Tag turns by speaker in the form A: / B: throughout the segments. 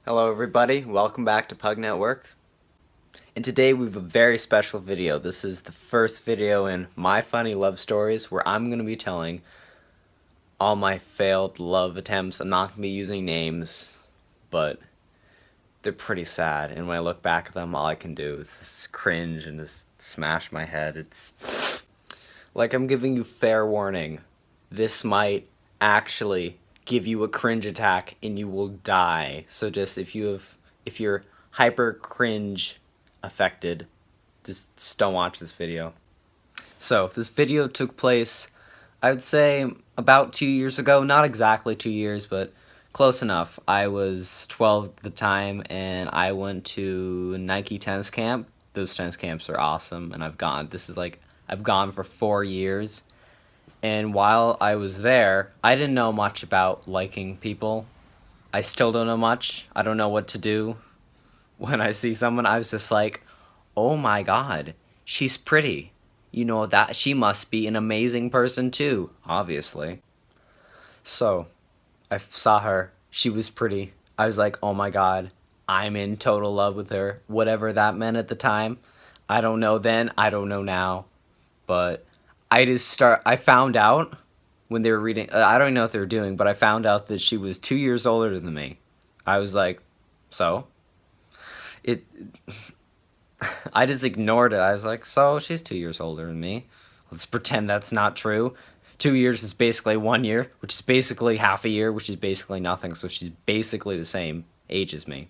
A: Hello everybody, welcome back to Pug Network. And today we have a very special video. This is the first video in My Funny Love Stories where I'm going to be telling all my failed love attempts. I'm not going to be using names, but they're pretty sad. And when I look back at them, all I can do is just cringe and just smash my head. It's like I'm giving you fair warning. This might actually give you a cringe attack and you will die. So just if you're hyper cringe affected, just don't watch this video. So this video took place, I would say, about 2 years ago. Not exactly 2 years, but close enough. I was 12 at the time and I went to Nike tennis camp. Those tennis camps are awesome, and I've gone for 4 years. And while I was there, I didn't know much about liking people. I still don't know much. I don't know what to do. When I see someone, I was just like, oh my god, she's pretty. You know, that she must be an amazing person too, obviously. So, I saw her. She was pretty. I was like, oh my god, I'm in total love with her. Whatever that meant at the time. I don't know then, I don't know now. But I found out when they were reading, I don't even know what they were doing, but I found out that she was 2 years older than me. I was like, so? It, I just ignored it. I was like, so she's 2 years older than me. Let's pretend that's not true. 2 years is basically 1 year, which is basically half a year, which is basically nothing. So she's basically the same age as me.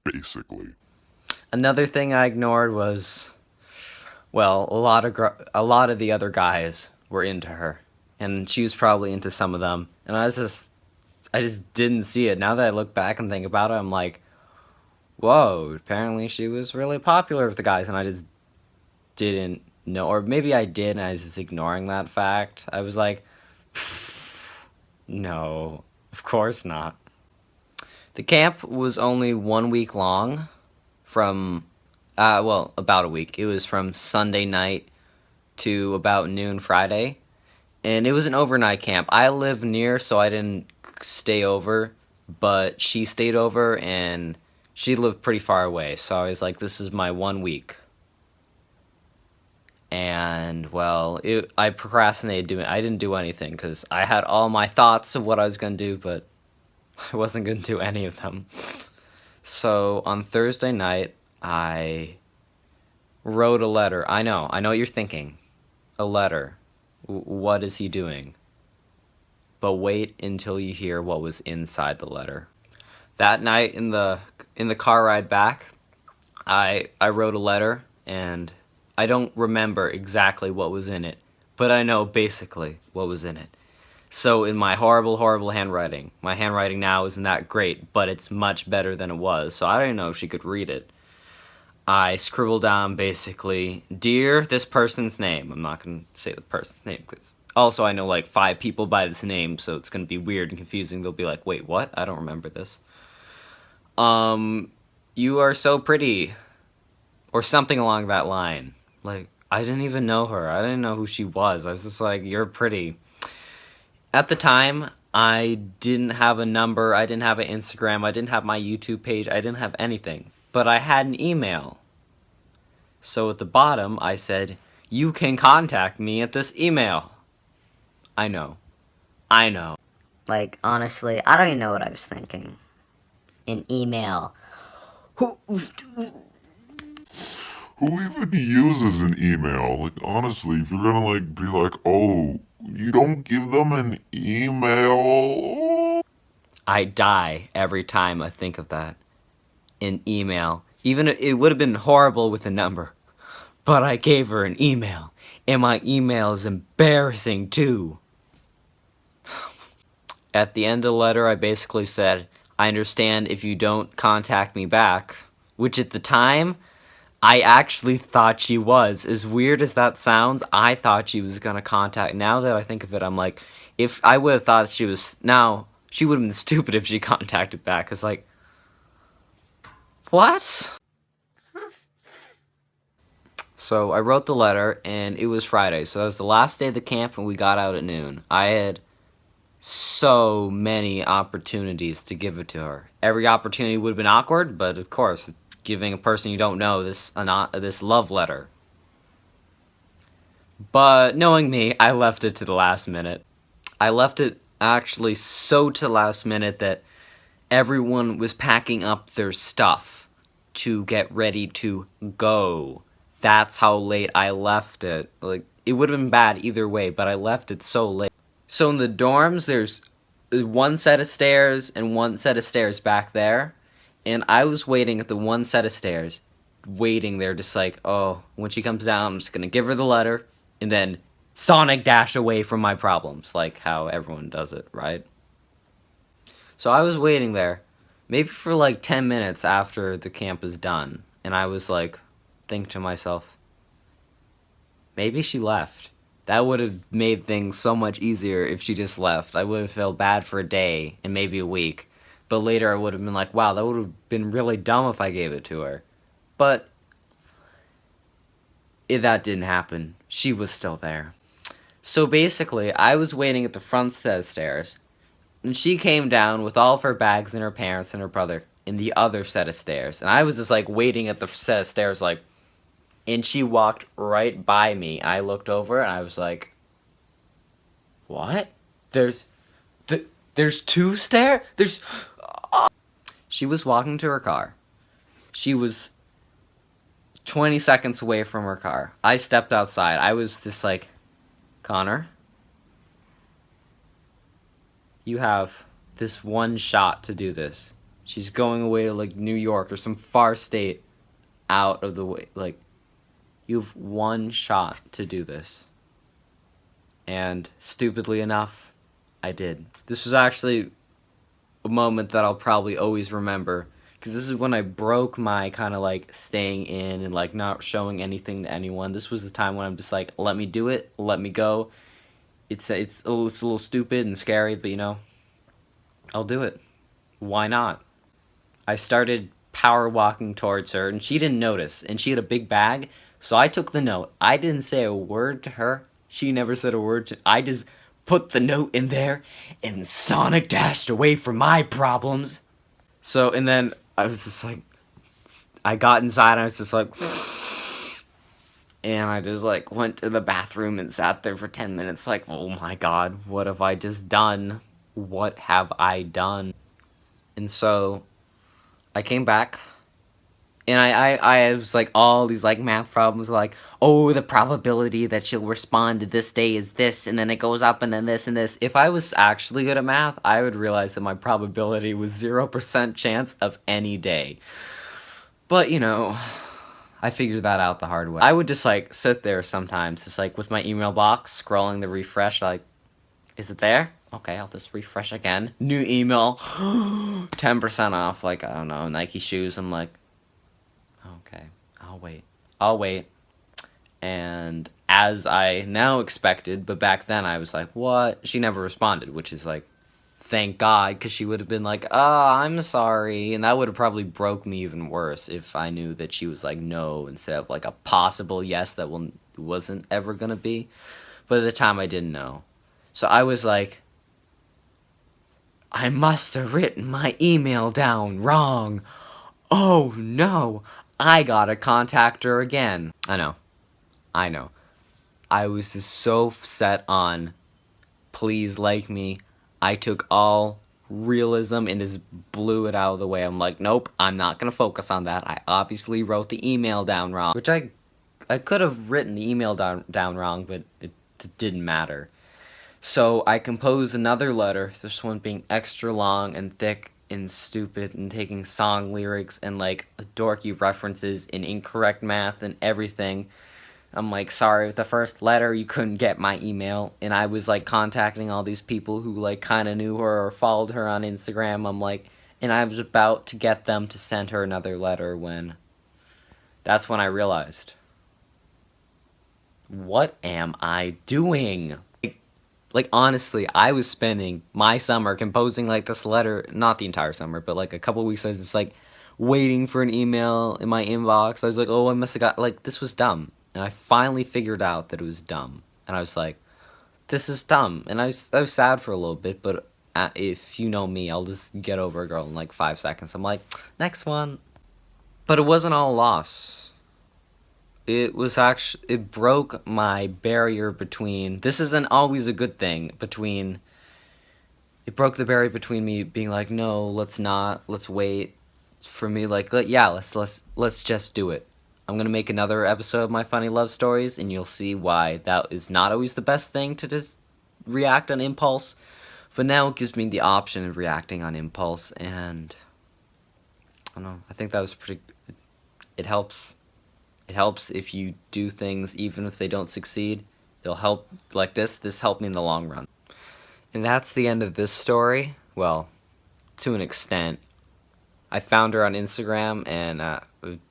B: Basically.
A: Another thing I ignored was, well, a lot of the other guys were into her, and she was probably into some of them. And I just didn't see it. Now that I look back and think about it, I'm like, whoa, apparently she was really popular with the guys, and I just didn't know. Or maybe I did, and I was just ignoring that fact. I was like, no, of course not. The camp was only 1 week long from, well, about a week. It was from Sunday night to about noon Friday, and it was an overnight camp. I live near, so I didn't stay over, but she stayed over, and she lived pretty far away, so I was like, this is my 1 week. And, well, I procrastinated doing I didn't do anything, because I had all my thoughts of what I was going to do, but I wasn't going to do any of them. So, on Thursday night, I wrote a letter. I know what you're thinking. A letter. What is he doing? But wait until you hear what was inside the letter. That night in the car ride back, I wrote a letter, and I don't remember exactly what was in it, but I know basically what was in it. So in my horrible, horrible handwriting, my handwriting now isn't that great, but it's much better than it was, so I don't even know if she could read it. I scribbled down basically, dear this person's name. I'm not going to say the person's name, because also I know like 5 people by this name, so it's going to be weird and confusing. They'll be like, wait, what? I don't remember this. You are so pretty. Or something along that line. Like, I didn't even know her. I didn't know who she was. I was just like, you're pretty. At the time, I didn't have a number. I didn't have an Instagram. I didn't have my YouTube page. I didn't have anything. But I had an email. So at the bottom, I said, you can contact me at this email. I know.
C: Like, honestly, I don't even know what I was thinking. An email.
B: Who even uses an email? Like, honestly, if you're gonna, like, be like, oh, you don't give them an email?
A: I die every time I think of that. An email. Even it would have been horrible with a number. But I gave her an email. And my email is embarrassing too. At the end of the letter, I basically said, I understand if you don't contact me back. Which at the time, I actually thought she was. As weird as that sounds, I thought she was gonna contact. Now that I think of it, I'm like, if I would have thought she was, now, she would have been stupid if she contacted back. It's like, what? So I wrote the letter, and it was Friday. So that was the last day of the camp, and we got out at noon. I had so many opportunities to give it to her. Every opportunity would have been awkward, but of course, giving a person you don't know this love letter. But knowing me, I left it to the last minute. I left it actually so to the last minute that everyone was packing up their stuff to get ready to go. That's how late I left it. Like, it would have been bad either way, but I left it so late. So in the dorms, there's one set of stairs and one set of stairs back there. And I was waiting at the one set of stairs, waiting there, just like, oh, when she comes down, I'm just gonna give her the letter, and then Sonic dash away from my problems, like how everyone does it, right? So I was waiting there, maybe for like 10 minutes after the camp is done, and I was like, think to myself, maybe she left. That would have made things so much easier if she just left. I would have felt bad for a day and maybe a week. But later I would have been like, wow, that would have been really dumb if I gave it to her. But if that didn't happen, she was still there. So basically, I was waiting at the front set of stairs, and she came down with all of her bags and her parents and her brother in the other set of stairs. And I was just like waiting at the set of stairs like, and she walked right by me. I looked over and I was like, what? There's two stairs? She was walking to her car. She was 20 seconds away from her car. I stepped outside. I was just like, Connor, you have this one shot to do this. She's going away to like New York or some far state out of the way. Like, you have one shot to do this. And stupidly enough, I did. This was actually a moment that I'll probably always remember, because this is when I broke my kind of like staying in and like not showing anything to anyone. This was the time when I'm just like, let me do it, let me go. It's a little stupid and scary, but you know, I'll do it. Why not? I started power walking towards her, and she didn't notice, and she had a big bag. So I took the note. I didn't say a word to her. She never said a word to... I just put the note in there, and Sonic dashed away from my problems. So, and then I was just like... I got inside, and I was just like... And I just like went to the bathroom and sat there for 10 minutes like, oh my god, what have I just done? What have I done? And so I came back. And I was like, all these like math problems like, oh, the probability that she'll respond to this day is this, and then it goes up, and then this and this. If I was actually good at math, I would realize that my probability was 0% chance of any day. But, you know, I figured that out the hard way. I would just like sit there sometimes, just like with my email box, scrolling the refresh, like, is it there? Okay, I'll just refresh again. New email, 10% off, like, I don't know, Nike shoes. I'm like, okay, I'll wait. And as I now expected, but back then I was like, what? She never responded, which is like, thank God, because she would have been like, oh, I'm sorry. And that would have probably broke me even worse if I knew that she was like, no, instead of like a possible yes that wasn't ever going to be. But at the time I didn't know. So I was like, I must have written my email down wrong. Oh no, I gotta contact her again. I know. I was just so set on please like me. I took all realism and just blew it out of the way. I'm like, nope, I'm not gonna focus on that. I obviously wrote the email down wrong. Which I could have written the email down wrong, but it didn't matter. So I composed another letter, this one being extra long and thick and stupid and taking song lyrics and like dorky references and incorrect math and everything. I'm like, sorry, with the first letter you couldn't get my email. And I was like contacting all these people who like kind of knew her or followed her on Instagram. I'm like, and I was about to get them to send her another letter when that's when I realized, what am I doing? Like, honestly, I was spending my summer composing, like, this letter, not the entire summer, but, like, a couple weeks I was just, like, waiting for an email in my inbox. I was like, oh, I must have got, like, this was dumb. And I finally figured out that it was dumb. And I was like, this is dumb. And I was sad for a little bit, but if you know me, I'll just get over a girl in like 5 seconds. I'm like, next one. But it wasn't all a loss. It broke my barrier between, this isn't always a good thing, between, it broke the barrier between me being like, no, let's not, let's wait, for me like, yeah, let's just do it. I'm gonna make another episode of my funny love stories, and you'll see why that is not always the best thing to just react on impulse. But now it gives me the option of reacting on impulse, and I don't know. I think that was pretty. It helps. It helps if you do things even if they don't succeed. They'll help like this. This helped me in the long run. And that's the end of this story. Well, to an extent. I found her on Instagram and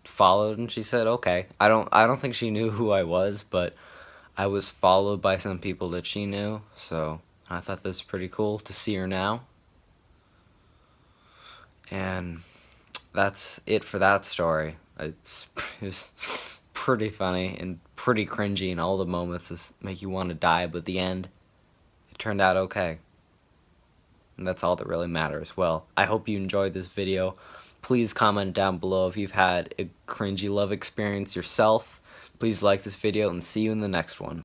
A: followed, and she said, "Okay." I don't think she knew who I was, but I was followed by some people that she knew, so I thought this was pretty cool to see her now. And that's it for that story. It was pretty funny and pretty cringy, and all the moments just make you want to die, but at the end, it turned out okay. And that's all that really matters. Well, I hope you enjoyed this video. Please comment down below if you've had a cringy love experience yourself. Please like this video, and see you in the next one.